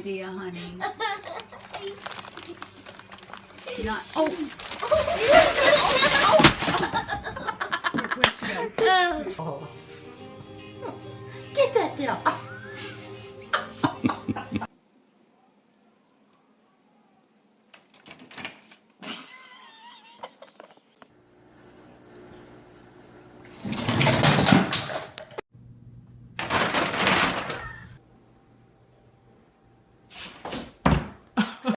idea, honey. Not. Oh. Where'd she go? Oh. Get that down.